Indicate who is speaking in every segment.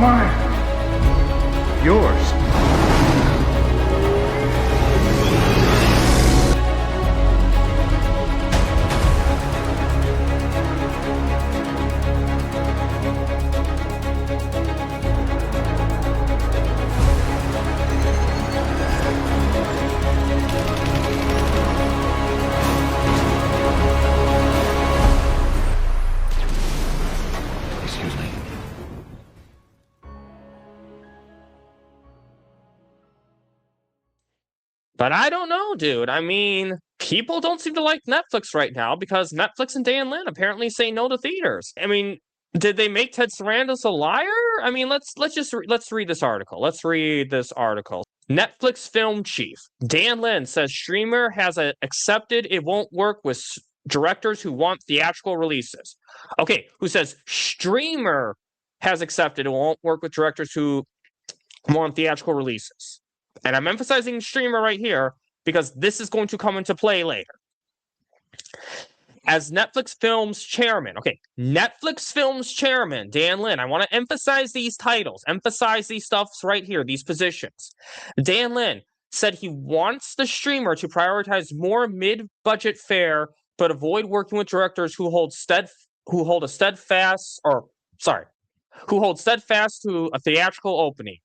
Speaker 1: Mine. Yours.
Speaker 2: Excuse me.
Speaker 3: But I don't know, dude. I mean, people don't seem to like Netflix right now because Netflix and Dan Lin apparently say no to theaters. I mean, did they make Ted Sarandos a liar? I mean, let's read this article. Let's read this article. Netflix film chief Dan Lin says streamer has accepted it won't work with directors who want theatrical releases. Okay, who says streamer has accepted it won't work with directors who want theatrical releases. And I'm emphasizing streamer right here because this is going to come into play later. As Netflix Films chairman, Netflix Films chairman, Dan Lin, I want to emphasize these titles, emphasize these stuffs right here, these positions. Dan Lin said he wants the streamer to prioritize more mid-budget fare, but avoid working with directors who hold steadfast to a theatrical opening.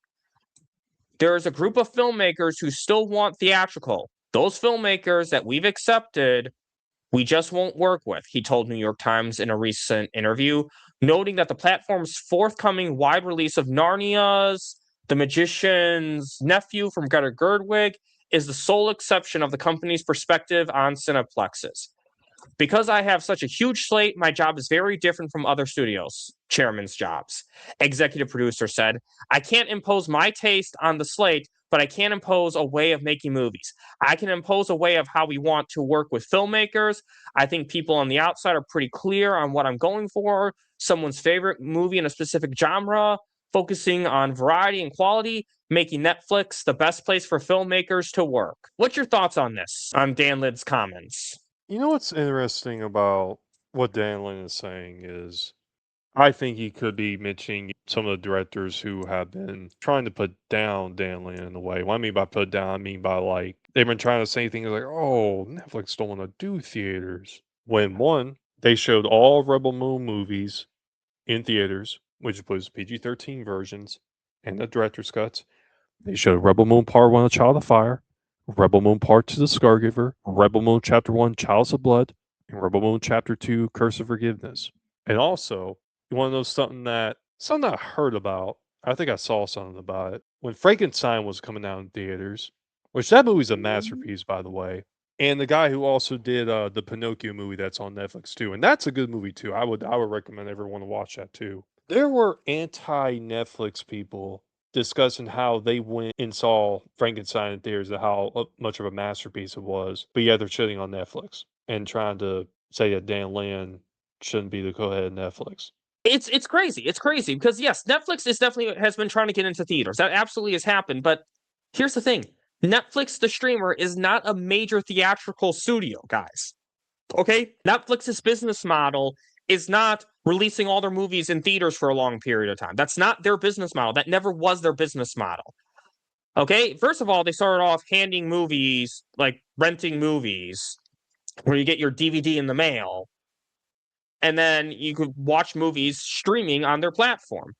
Speaker 3: There is a group of filmmakers who still want theatrical. Those filmmakers that we've accepted, we just won't work with, he told New York Times in a recent interview, noting that the platform's forthcoming wide release of Narnia's The Magician's Nephew from Greta Gerwig is the sole exception of the company's perspective on cineplexes. Because I have such a huge slate, my job is very different from other studios' chairman's jobs. Executive producer said, I can't impose my taste on the slate, but I can impose a way of making movies. I can impose a way of how we want to work with filmmakers. I think people on the outside are pretty clear on what I'm going for. Someone's favorite movie in a specific genre, focusing on variety and quality, making Netflix the best place for filmmakers to work. What's your thoughts on this, on Dan Lin's comments?
Speaker 4: You know what's interesting about what Dan Lin is saying is I think he could be mentioning some of the directors who have been trying to put down Dan Lin in a way. What I mean by put down, I mean by like they've been trying to say things like, oh, Netflix don't want to do theaters. When one, they showed all Rebel Moon movies in theaters, which was PG-13 versions and the director's cuts. They showed Rebel Moon Part 1, A Child of Fire, Rebel Moon Part 2, The Scargiver, Rebel Moon Chapter 1, Chalice of Blood, and Rebel Moon Chapter 2, Curse of Forgiveness. And also, you want to know something I heard about? I think I saw something about it. When Frankenstein was coming out in theaters, which that movie's a masterpiece, by the way, and the guy who also did the Pinocchio movie that's on Netflix too, and that's a good movie too. I would recommend everyone to watch that too. There were anti-Netflix people discussing how they went and saw Frankenstein in theaters and how much of a masterpiece it was. But yeah, they're shitting on Netflix and trying to say that Dan Lin shouldn't be the co-head of Netflix.
Speaker 3: It's crazy. It's crazy because yes, Netflix has been trying to get into theaters. That absolutely has happened. But here's the thing. Netflix, the streamer, is not a major theatrical studio, guys. Okay? Netflix's business model is not releasing all their movies in theaters for a long period of time. That's not their business model. That never was their business model. Okay? First of all, they started off handing movies, like renting movies, where you get your DVD in the mail, and then you could watch movies streaming on their platform.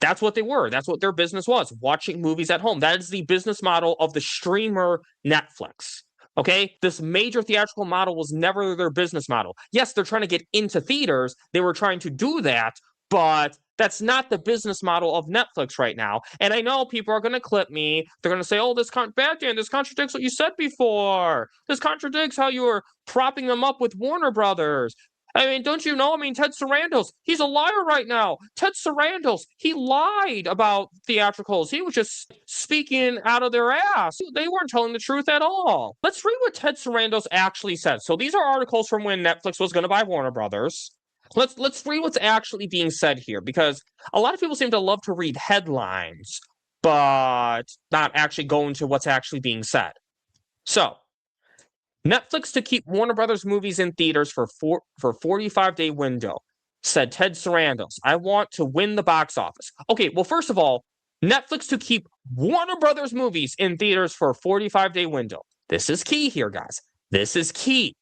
Speaker 3: That's what they were. That's what their business was, watching movies at home. That is the business model of the streamer Netflix. Okay, this major theatrical model was never their business model. Yes, they're trying to get into theaters. They were trying to do that, but that's not the business model of Netflix right now. And I know people are going to clip me. They're going to say, oh, this contradicts what you said before. This contradicts how you were propping them up with Warner Brothers. I mean, don't you know? I mean, Ted Sarandos, he's a liar right now. Ted Sarandos, he lied about theatricals. He was just speaking out of their ass. They weren't telling the truth at all. Let's read what Ted Sarandos actually said. So these are articles from when Netflix was going to buy Warner Brothers. Let's read what's actually being said here, because a lot of people seem to love to read headlines, but not actually go into what's actually being said. So, Netflix to keep Warner Brothers movies in theaters for 45-day window. said Ted Sarandos, I want to win the box office. Okay, well, first of all, Netflix to keep Warner Brothers movies in theaters for a 45-day window. This is key here, guys. This is key.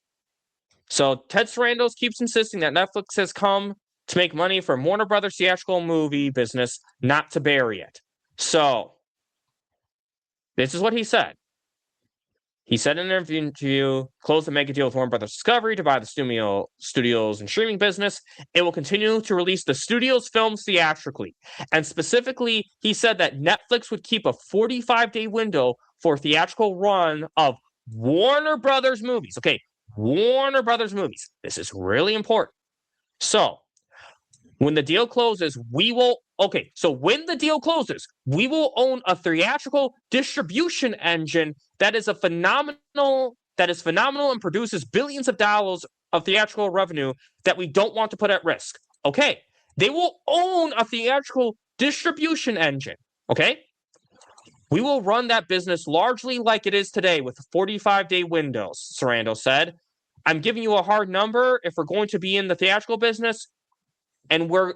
Speaker 3: So Ted Sarandos keeps insisting that Netflix has come to make money from Warner Brothers theatrical movie business, not to bury it. So this is what he said. He said in an interview, closed the mega deal with Warner Brothers Discovery to buy the studios and streaming business. It will continue to release the studio's films theatrically. And specifically, he said that Netflix would keep a 45-day window for theatrical run of Warner Brothers movies. Okay, Warner Brothers movies. This is really important. So, when the deal closes, we will own a theatrical distribution engine that is phenomenal and produces billions of dollars of theatrical revenue that we don't want to put at risk. Okay. They will own a theatrical distribution engine. Okay. We will run that business largely like it is today with 45-day windows, Sarandos said. I'm giving you a hard number. If we're going to be in the theatrical business, and we're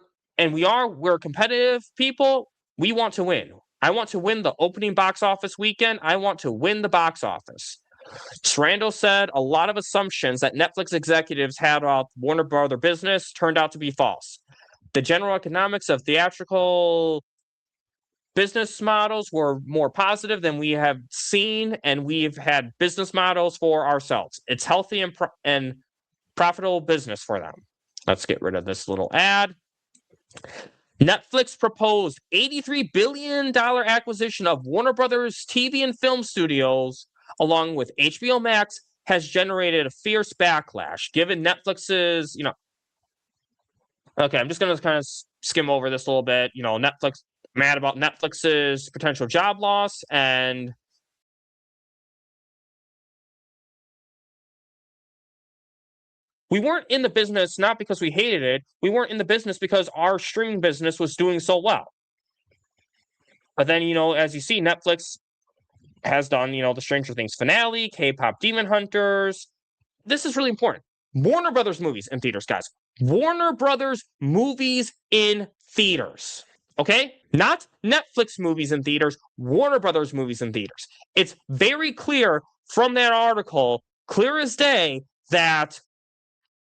Speaker 3: competitive people, we want to win. I want to win the opening box office weekend. I want to win the box office. Sarandos said a lot of assumptions that Netflix executives had about Warner Brothers business turned out to be false. The general economics of theatrical business models were more positive than we have seen, and we've had business models for ourselves. It's healthy and profitable business for them. Let's get rid of this little ad. Netflix proposed $83 billion acquisition of Warner Brothers TV and film studios, along with HBO Max, has generated a fierce backlash, given Netflix's, Okay, I'm just going to kind of skim over this a little bit. Netflix, mad about Netflix's potential job loss, and we weren't in the business not because we hated it. We weren't in the business because our streaming business was doing so well. But then, as you see, Netflix has done, the Stranger Things finale, K-pop Demon Hunters. This is really important. Warner Brothers movies in theaters, guys. Warner Brothers movies in theaters. Okay? Not Netflix movies in theaters, Warner Brothers movies in theaters. It's very clear from that article, clear as day, that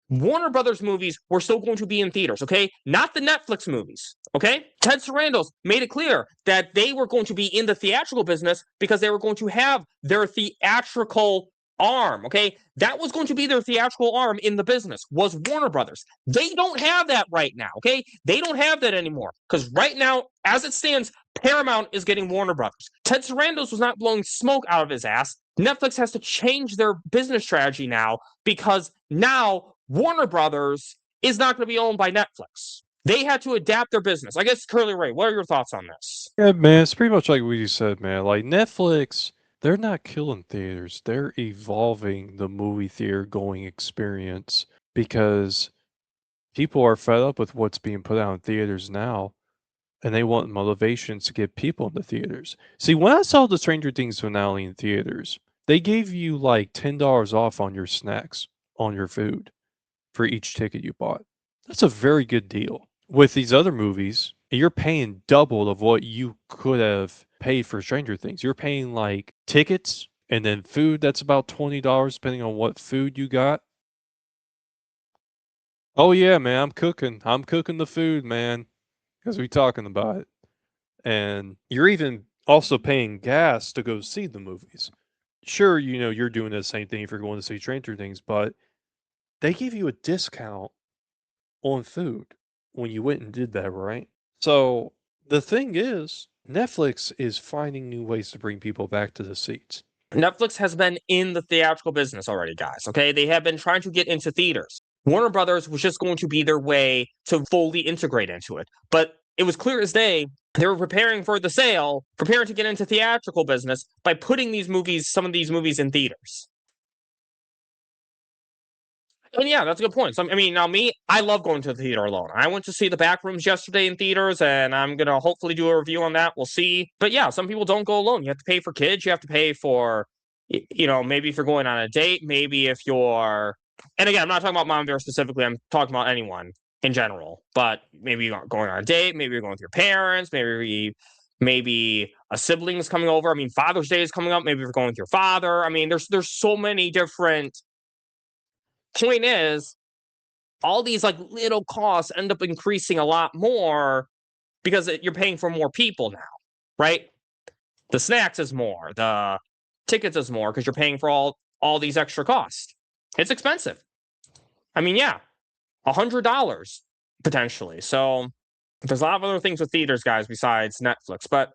Speaker 3: Warner Brothers movies were still going to be in theaters, okay? Not the Netflix movies, okay? Ted Sarandos made it clear that they were going to be in the theatrical business because they were going to have their theatrical arm, okay? That was going to be their theatrical arm in the business, was Warner Brothers. They don't have that right now, okay? They don't have that anymore because right now, as it stands, Paramount is getting Warner Brothers. Ted Sarandos was not blowing smoke out of his ass. Netflix has to change their business strategy now because now Warner Brothers is not going to be owned by Netflix. They had to adapt their business. I guess, TheCurlyRay, what are your thoughts on this?
Speaker 4: Yeah, man, it's pretty much like what you said, man. Like Netflix, they're not killing theaters. They're evolving the movie theater going experience because people are fed up with what's being put out in theaters now, and they want motivations to get people into theaters. See, when I saw the Stranger Things finale in theaters, they gave you like $10 off on your snacks, on your food, for each ticket you bought. That's a very good deal. With these other movies, you're paying double of what you could have paid for Stranger Things. You're paying like tickets and then food that's about $20 depending on what food you got. Oh yeah, man, I'm cooking. I'm cooking the food, man, because we talking about it. And you're even also paying gas to go see the movies. Sure, you're doing the same thing if you're going to see Stranger Things, but they give you a discount on food when you went and did that, right? So the thing is, Netflix is finding new ways to bring people back to the seats.
Speaker 3: Netflix has been in the theatrical business already, guys, okay? They have been trying to get into theaters. Warner Brothers was just going to be their way to fully integrate into it. But it was clear as day they were preparing for the sale, preparing to get into theatrical business by putting some of these movies in theaters. And yeah, that's a good point. So, now I love going to the theater alone. I went to see The Backrooms yesterday in theaters, and I'm going to hopefully do a review on that. We'll see. But yeah, some people don't go alone. You have to pay for kids. You have to pay for, maybe if you're going on a date, maybe if you're, and again, I'm not talking about Mom Bear specifically. I'm talking about anyone. in general, but maybe you're going on a date, maybe you're going with your parents, maybe a sibling's coming over. I mean, Father's Day is coming up. Maybe you're going with your father. I mean, there's so many different. Point is, all these like little costs end up increasing a lot more because you're paying for more people now, right? The snacks is more, the tickets is more because you're paying for all these extra costs. It's expensive. I mean, yeah, $100 potentially. So there's a lot of other things with theaters, guys, besides Netflix. But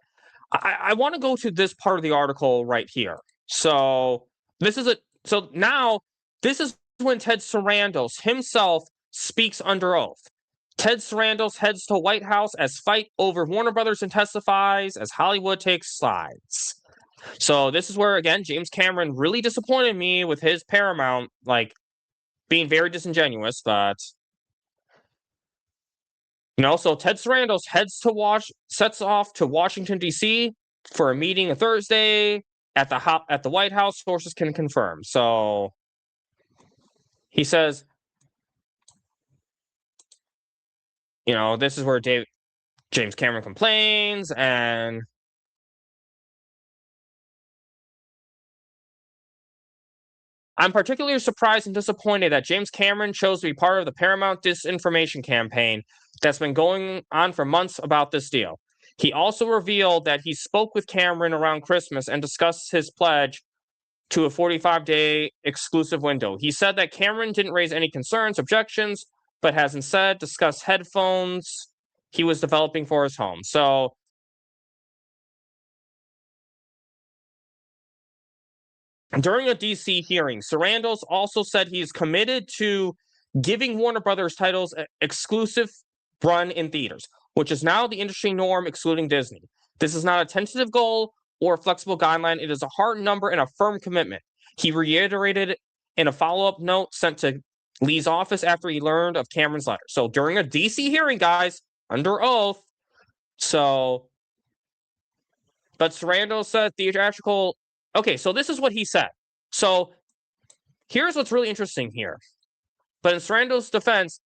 Speaker 3: I want to go to this part of the article right here. So this is when Ted Sarandos himself speaks under oath. Ted Sarandos heads to White House as fight over Warner Brothers and testifies as Hollywood takes sides. So this is where, again, James Cameron really disappointed me with his Paramount, like, being very disingenuous, but... so Ted Sarandos sets off to Washington, D.C. for a meeting on Thursday at the White House, sources can confirm. So he says, this is where James Cameron complains, and I'm particularly surprised and disappointed that James Cameron chose to be part of the Paramount disinformation campaign that's been going on for months about this deal. He also revealed that he spoke with Cameron around Christmas and discussed his pledge to a 45-day exclusive window. He said that Cameron didn't raise any concerns, objections, but has instead discussed headphones he was developing for his home. So during a DC hearing, Sarandos also said he's committed to giving Warner Brothers titles exclusive run in theaters, which is now the industry norm, excluding Disney. This is not a tentative goal or a flexible guideline. It is a hard number and a firm commitment. He reiterated in a follow-up note sent to Lee's office after he learned of Cameron's letter. So during a DC hearing, guys, under oath. But Sarandos said theatrical. Okay, so this is what he said. So here's what's really interesting here. But in Sarandos' defense,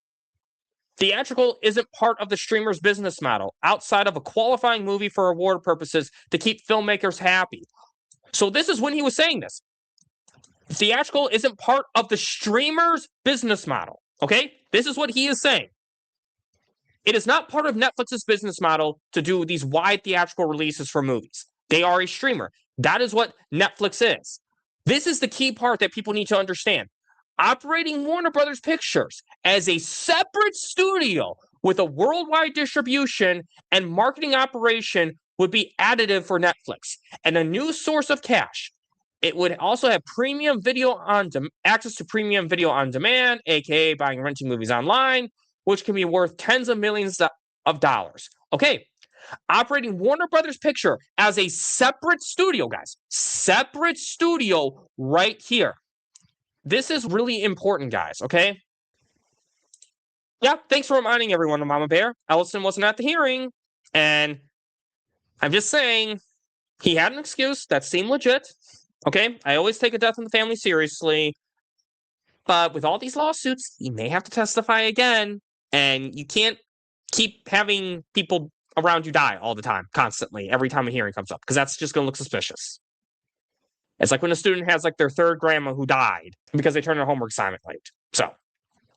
Speaker 3: theatrical isn't part of the streamer's business model outside of a qualifying movie for award purposes to keep filmmakers happy. So this is when he was saying this. Theatrical isn't part of the streamer's business model. Okay? This is what he is saying. It is not part of Netflix's business model to do these wide theatrical releases for movies. They are a streamer. That is what Netflix is. This is the key part that people need to understand. Operating Warner Brothers Pictures as a separate studio with a worldwide distribution and marketing operation would be additive for Netflix and a new source of cash. It would also have access to premium video on demand, aka buying and renting movies online, which can be worth tens of millions of dollars. Okay, operating Warner Brothers Picture as a separate studio, guys. Separate studio right here. This is really important, guys, okay? Yeah, thanks for reminding everyone of Mama Bear. Ellison wasn't at the hearing, and I'm just saying he had an excuse that seemed legit, okay? I always take a death in the family seriously, but with all these lawsuits, you may have to testify again, and you can't keep having people around you die all the time, constantly, every time a hearing comes up, because that's just going to look suspicious. It's like when a student has like their third grandma who died because they turned their homework assignment late. So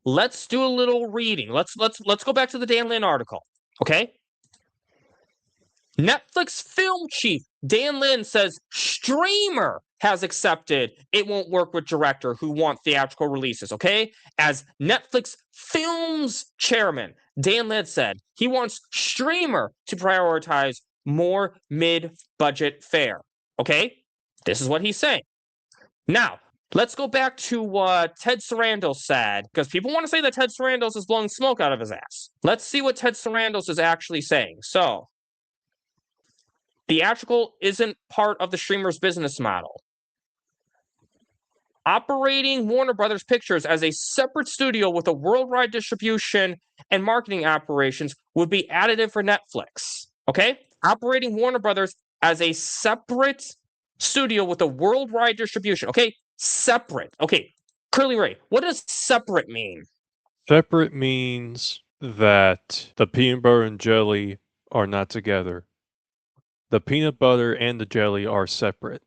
Speaker 3: let's do a little reading. Let's go back to the Dan Lin article, okay? Netflix film chief Dan Lin says streamer has accepted it won't work with director who want theatrical releases, okay? As Netflix films chairman, Dan Lin said he wants streamer to prioritize more mid-budget fare, okay? This is what he's saying. Now, let's go back to what Ted Sarandos said, because people want to say that Ted Sarandos is blowing smoke out of his ass. Let's see what Ted Sarandos is actually saying. So, theatrical isn't part of the streamer's business model. Operating Warner Brothers Pictures as a separate studio with a worldwide distribution and marketing operations would be additive for Netflix. Okay? Operating Warner Brothers as a separate studio with a worldwide distribution. Okay? Separate. Okay. Curly Ray, what does separate mean?
Speaker 4: Separate means that the peanut butter and jelly are not together. The peanut butter and the jelly are separate.